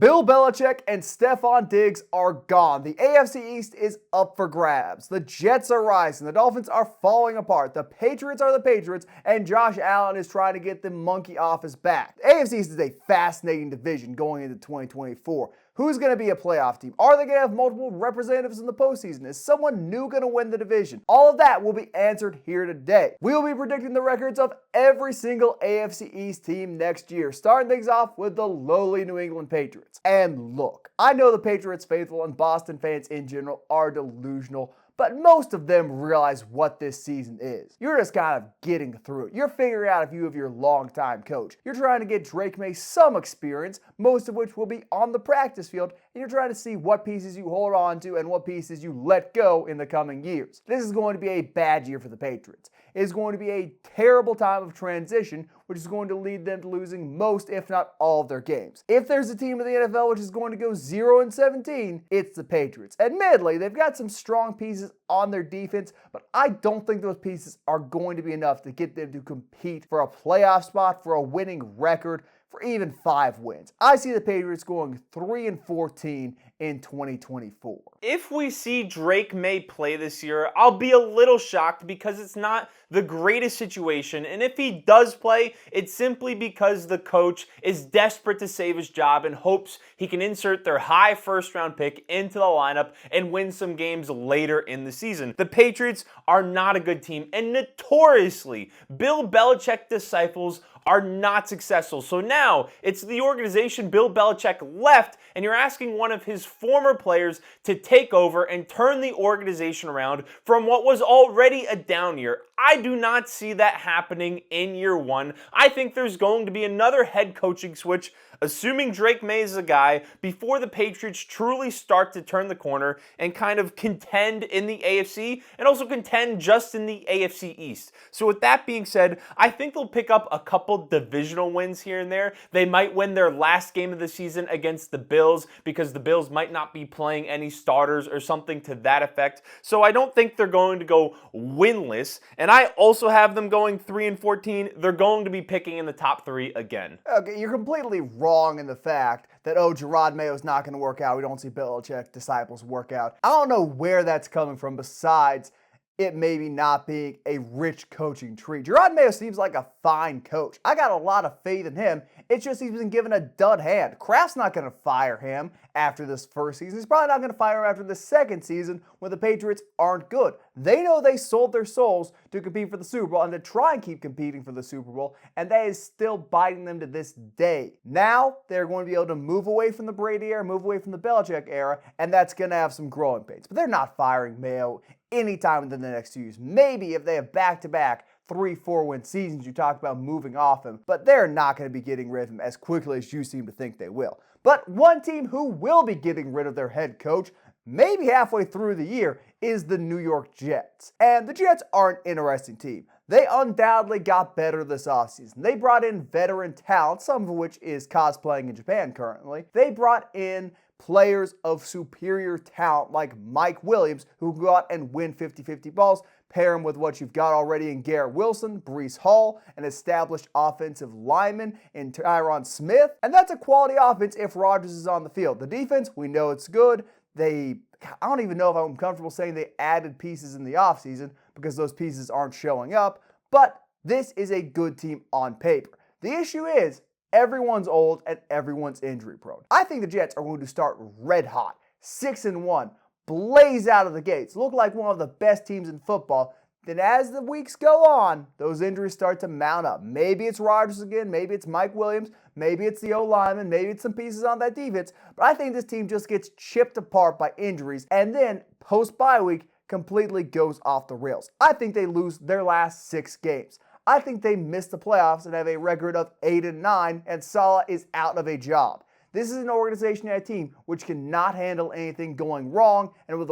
Bill Belichick and Stephon Diggs are gone. The AFC East is up for grabs. The Jets are rising. The Dolphins are falling apart. The Patriots are the Patriots, and Josh Allen is trying to get the monkey off his back. The AFC East is a fascinating division going into 2024. Who's going to be a playoff team? Are they going to have multiple representatives in the postseason? Is someone new going to win the division? All of that will be answered here today. We will be predicting the records of every single AFC East team next year, starting things off with the lowly New England Patriots. And look, I know the Patriots faithful and Boston fans in general are delusional, but most of them realize what this season is. You're just kind of getting through it. You're figuring out a view of your longtime coach. You're trying to get Drake May some experience, most of which will be on the practice field, and you're trying to see what pieces you hold on to and what pieces you let go in the coming years. This is going to be a bad year for the Patriots. It is going to be a terrible time of transition, which is going to lead them to losing most, if not all, of their games. If there's a team in the NFL which is going to go 0-17, it's the Patriots. Admittedly, they've got some strong pieces on their defense, but I don't think those pieces are going to be enough to get them to compete for a playoff spot, for a winning record, for even 5 wins. I see the Patriots going 3-14 in 2024. If we see Drake May play this year, I'll be a little shocked because it's not the greatest situation, and if he does play, it's simply because the coach is desperate to save his job and hopes he can insert their high first-round pick into the lineup and win some games later in the season. The Patriots are not a good team, and notoriously, Bill Belichick disciples are not successful. So now it's the organization Bill Belichick left, and you're asking one of his former players to take over and turn the organization around from what was already a down year. I do not see that happening in year one. I think there's going to be another head coaching switch, assuming Drake May is the guy, before the Patriots truly start to turn the corner and kind of contend in the AFC and also contend just in the AFC East. So with that being said, I think they'll pick up a couple divisional wins here and there. They might win their last game of the season against the Bills because the Bills might not be playing any starters or something to that effect. So I don't think they're going to go winless. And I also have them going 3-14. They're going to be picking in the top 3 again. Okay, you're completely wrong in the fact that, Jerod Mayo is not going to work out. We don't see Belichick disciples work out. I don't know where that's coming from besides it maybe not being a rich coaching tree. Jerod Mayo seems like a fine coach. I got a lot of faith in him. It's just he's been given a dud hand. Kraft's not going to fire him after this first season. He's probably not going to fire him after the second season when the Patriots aren't good. They know they sold their souls to compete for the Super Bowl and to try and keep competing for the Super Bowl, and that is still biting them to this day. Now they're going to be able to move away from the Brady era, move away from the Belichick era, and that's going to have some growing pains. But they're not firing Mayo anytime within the next 2 years. Maybe if they have back-to-back 3-4 win seasons, you talk about moving off him, but they're not going to be getting rid of him as quickly as you seem to think they will. But one team who will be getting rid of their head coach maybe halfway through the year is the New York Jets. And the Jets are an interesting team. They undoubtedly got better this offseason. They brought in veteran talent, some of which is cosplaying in Japan currently. They brought in players of superior talent like Mike Williams, who go out and win 50-50 balls. Pair him with what you've got already in Garrett Wilson, Breece Hall, an established offensive lineman in Tyron Smith, and that's a quality offense if Rodgers is on the field. The defense, we know it's good. I don't even know if I'm comfortable saying they added pieces in the offseason because those pieces aren't showing up, but this is a good team on paper. The issue is everyone's old and everyone's injury prone. I think the Jets are going to start red hot, 6-1, blaze out of the gates, look like one of the best teams in football. Then as the weeks go on, those injuries start to mount up. Maybe it's Rodgers again, maybe it's Mike Williams, maybe it's the O-lineman, maybe it's some pieces on that defense. But I think this team just gets chipped apart by injuries and then post-bye week completely goes off the rails. I think they lose their last 6 games. I think they miss the playoffs and have a record of 8-9, and Saleh is out of a job. This is an organization and a team which cannot handle anything going wrong, and with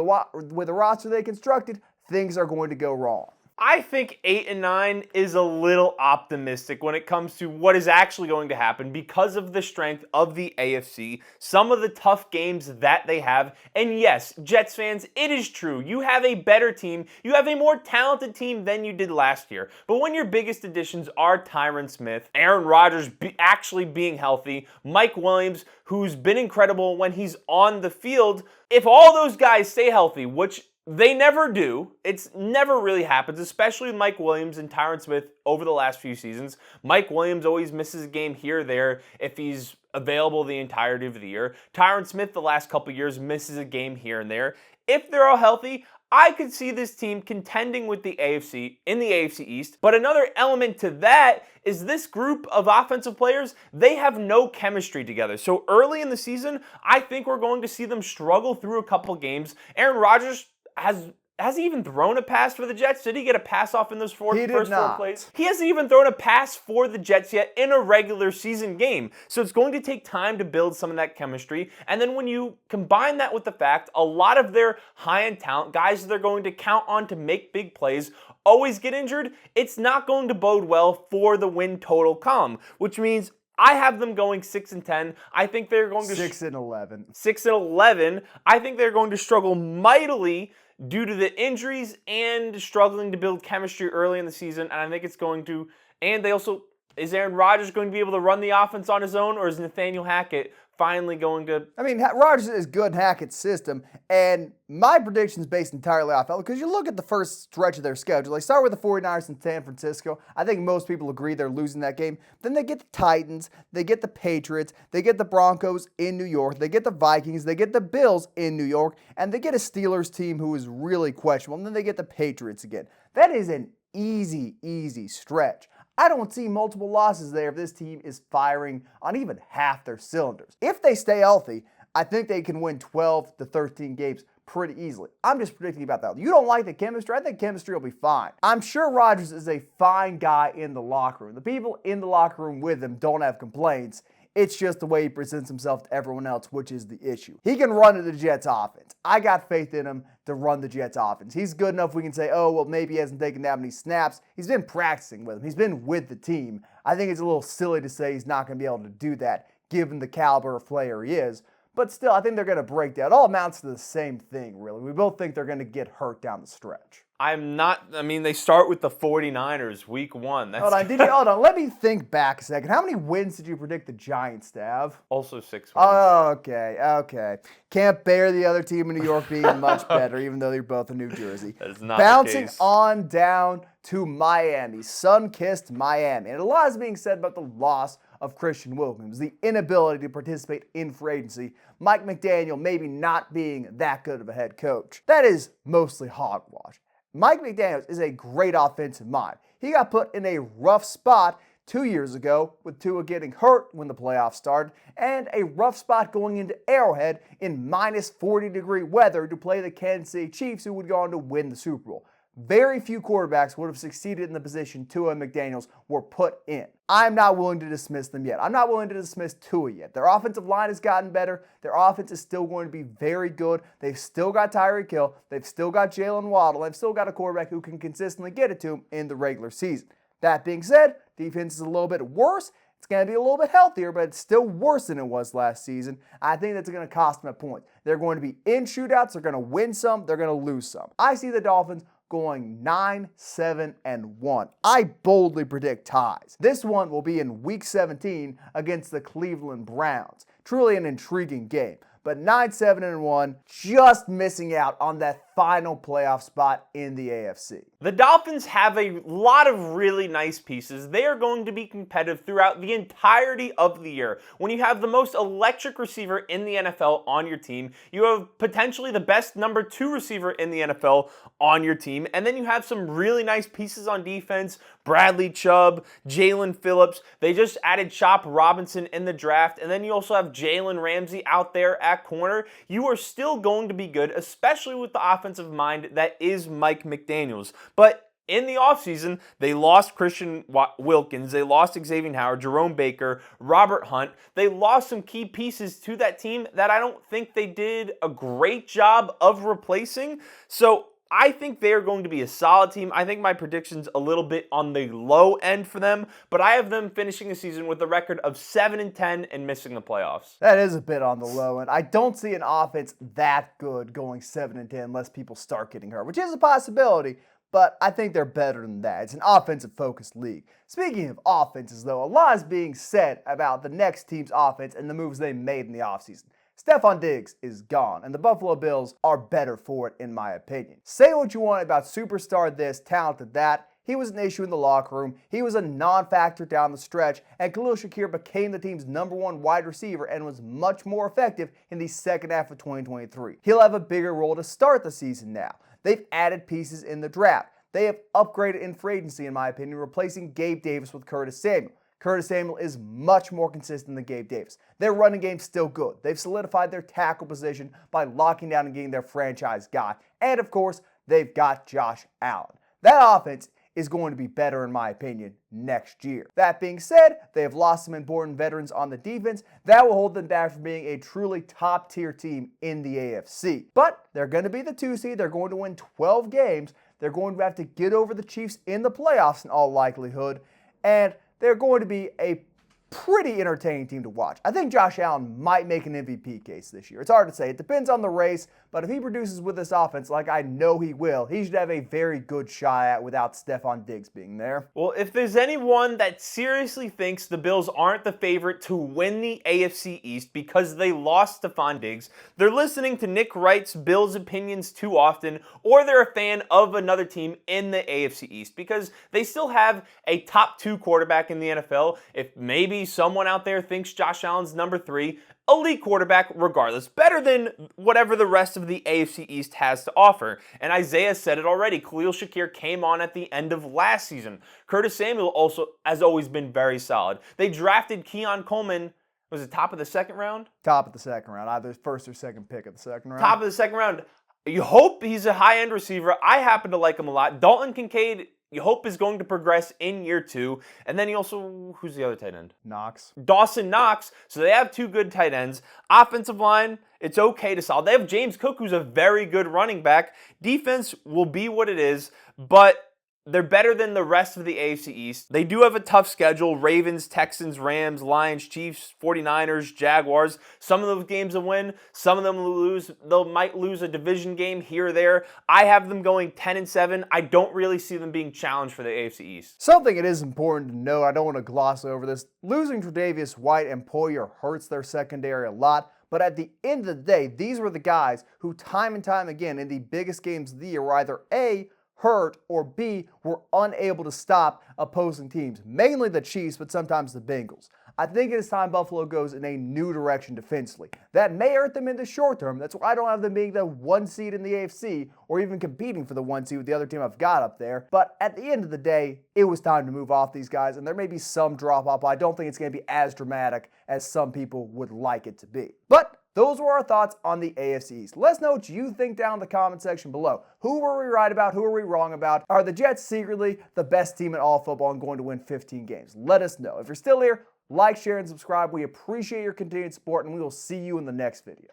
the roster they constructed, things are going to go wrong. I think 8 and 9 is a little optimistic when it comes to what is actually going to happen because of the strength of the AFC, some of the tough games that they have. And yes, Jets fans, it is true. You have a better team. You have a more talented team than you did last year. But when your biggest additions are Tyron Smith, Aaron Rodgers actually being healthy, Mike Williams, who's been incredible when he's on the field, if all those guys stay healthy, which they never do. It's never really happens, especially with Mike Williams and Tyron Smith over the last few seasons. Mike Williams always misses a game here or there if he's available the entirety of the year. Tyron Smith the last couple years misses a game here and there. If they're all healthy, I could see this team contending with the AFC in the AFC East. But another element to that is this group of offensive players, they have no chemistry together. So early in the season, I think we're going to see them struggle through a couple games. Aaron Rodgers has he even thrown a pass for the Jets? Did he get a pass off in those first 4 plays? He hasn't even thrown a pass for the Jets yet in a regular season game. So it's going to take time to build some of that chemistry. And then when you combine that with the fact a lot of their high-end talent, guys that they're going to count on to make big plays, always get injured, it's not going to bode well for the win total column, which means I have them going 6 and 10. I think they're going to 6 and 11. 6 and 11. I think they're going to struggle mightily due to the injuries and struggling to build chemistry early in the season. And I think it's going to, and they also, is Aaron Rodgers going to be able to run the offense on his own, or is Nathaniel Hackett finally going to? I mean, Rodgers is good in Hackett's system, and my prediction is based entirely off that because you look at the first stretch of their schedule. They start with the 49ers in San Francisco. I think most people agree they're losing that game. Then they get the Titans, they get the Patriots, they get the Broncos in New York, they get the Vikings, they get the Bills in New York, and they get a Steelers team who is really questionable, and then they get the Patriots again. That is an easy stretch. I don't see multiple losses there if this team is firing on even half their cylinders. If they stay healthy, I think they can win 12 to 13 games pretty easily. I'm just predicting about that. You don't like the chemistry? I think chemistry will be fine. I'm sure Rodgers is a fine guy in the locker room. The people in the locker room with him don't have complaints. It's just the way he presents himself to everyone else, which is the issue. He can run to the Jets offense. I got faith in him to run the Jets offense. He's good enough we can say, oh, well, maybe he hasn't taken that many snaps. He's been practicing with him. He's been with the team. I think it's a little silly to say he's not going to be able to do that given the caliber of player he is. But still, I think they're going to break down. It all amounts to the same thing, really. We both think they're going to get hurt down the stretch. They start with the 49ers week 1. Hold on. Let me think back a second. How many wins did you predict the Giants to have? Also 6 wins. Oh, okay. Can't bear the other team in New York being much better, even though they're both in New Jersey. That is not Bouncing the case. on down to Miami. Sun-kissed Miami. And a lot is being said about the loss of Christian Wilkins, the inability to participate in free agency, Mike McDaniel maybe not being that good of a head coach. That is mostly hogwash. Mike McDaniel is a great offensive mind. He got put in a rough spot 2 years ago with Tua getting hurt when the playoffs started and a rough spot going into Arrowhead in minus 40-degree weather to play the Kansas City Chiefs, who would go on to win the Super Bowl. Very few quarterbacks would have succeeded in the position Tua and McDaniels were put in. I'm not willing to dismiss them yet. I'm not willing to dismiss Tua yet. Their offensive line has gotten better. Their offense is still going to be very good. They've still got Tyreek Hill. They've still got Jalen Waddle. They've still got a quarterback who can consistently get it to him in the regular season. That being said, defense is a little bit worse. It's going to be a little bit healthier, but it's still worse than it was last season. I think that's going to cost them a point. They're going to be in shootouts. They're going to win some. They're going to lose some. I see the Dolphins going 9-7-1. I boldly predict ties. This one will be in Week 17 against the Cleveland Browns. Truly an intriguing game. But 9-7-1, just missing out on that final playoff spot in the AFC. The Dolphins have a lot of really nice pieces. They are going to be competitive throughout the entirety of the year. When you have the most electric receiver in the NFL on your team, you have potentially the best number 2 receiver in the NFL on your team, and then you have some really nice pieces on defense. Bradley Chubb, Jalen Phillips. They just added Chop Robinson in the draft, and then you also have Jalen Ramsey out there at corner. You are still going to be good, especially with the offensive mind that is Mike McDaniels. But in the offseason, they lost Christian Wilkins, they lost Xavier Howard, Jerome Baker, Robert Hunt. They lost some key pieces to that team that I don't think they did a great job of replacing. So I think they are going to be a solid team. I think my prediction's a little bit on the low end for them, but I have them finishing the season with a record of 7-10 and missing the playoffs. That is a bit on the low end. I don't see an offense that good going 7-10 unless people start getting hurt, which is a possibility, but I think they're better than that. It's an offensive-focused league. Speaking of offenses, though, a lot is being said about the next team's offense and the moves they made in the offseason. Stephon Diggs is gone, and the Buffalo Bills are better for it, in my opinion. Say what you want about superstar this, talented that. He was an issue in the locker room. He was a non-factor down the stretch, and Khalil Shakir became the team's #1 wide receiver and was much more effective in the second half of 2023. He'll have a bigger role to start the season now. They've added pieces in the draft. They have upgraded in free agency, in my opinion, replacing Gabe Davis with Curtis Samuel. Curtis Samuel is much more consistent than Gabe Davis. Their running game's still good. They've solidified their tackle position by locking down and getting their franchise guy. And of course, they've got Josh Allen. That offense is going to be better, in my opinion, next year. That being said, they have lost some important veterans on the defense. That will hold them back from being a truly top-tier team in the AFC. But they're going to be the 2 seed. They're going to win 12 games. They're going to have to get over the Chiefs in the playoffs in all likelihood. And they're going to be a pretty entertaining team to watch. I think Josh Allen might make an MVP case this year. It's hard to say. It depends on the race, but if he produces with this offense like I know he will, he should have a very good shot at without Stephon Diggs being there. Well, if there's anyone that seriously thinks the Bills aren't the favorite to win the AFC East because they lost Stephon Diggs, they're listening to Nick Wright's Bills opinions too often, or they're a fan of another team in the AFC East because they still have a top 2 quarterback in the NFL. If maybe someone out there thinks Josh Allen's #3, elite quarterback regardless, better than whatever the rest of the AFC East has to offer. And Isaiah said it already, Khalil Shakir came on at the end of last season. Curtis Samuel also has always been very solid. They drafted Keon Coleman, was it top of the second round? Top of the second round, either first or second pick of the second round. Top of the second round. You hope he's a high-end receiver. I happen to like him a lot. Dalton Kincaid, you hope is going to progress in year 2. And then he also, who's the other tight end? Knox. Dawson Knox. So they have 2 good tight ends. Offensive line, it's okay to solid. They have James Cook, who's a very good running back. Defense will be what it is, but they're better than the rest of the AFC East. They do have a tough schedule. Ravens, Texans, Rams, Lions, Chiefs, 49ers, Jaguars. Some of those games will win. Some of them will lose. They might lose a division game here or there. I have them going 10-7. I don't really see them being challenged for the AFC East. Something it is important to note, I don't want to gloss over this, losing Tre'Davious White and Poyer hurts their secondary a lot. But at the end of the day, these were the guys who time and time again in the biggest games of the year were either A, hurt, or B, were unable to stop opposing teams, mainly the Chiefs, but sometimes the Bengals. I think it is time Buffalo goes in a new direction defensively. That may hurt them in the short term. That's why I don't have them being the 1 seed in the AFC or even competing for the 1 seed with the other team I've got up there. But at the end of the day, it was time to move off these guys, and there may be some drop off, but I don't think it's going to be as dramatic as some people would like it to be. But those were our thoughts on the AFC East. Let us know what you think down in the comment section below. Who were we right about? Who were we wrong about? Are the Jets secretly the best team in all football and going to win 15 games? Let us know. If you're still here, like, share, and subscribe. We appreciate your continued support, and we will see you in the next video.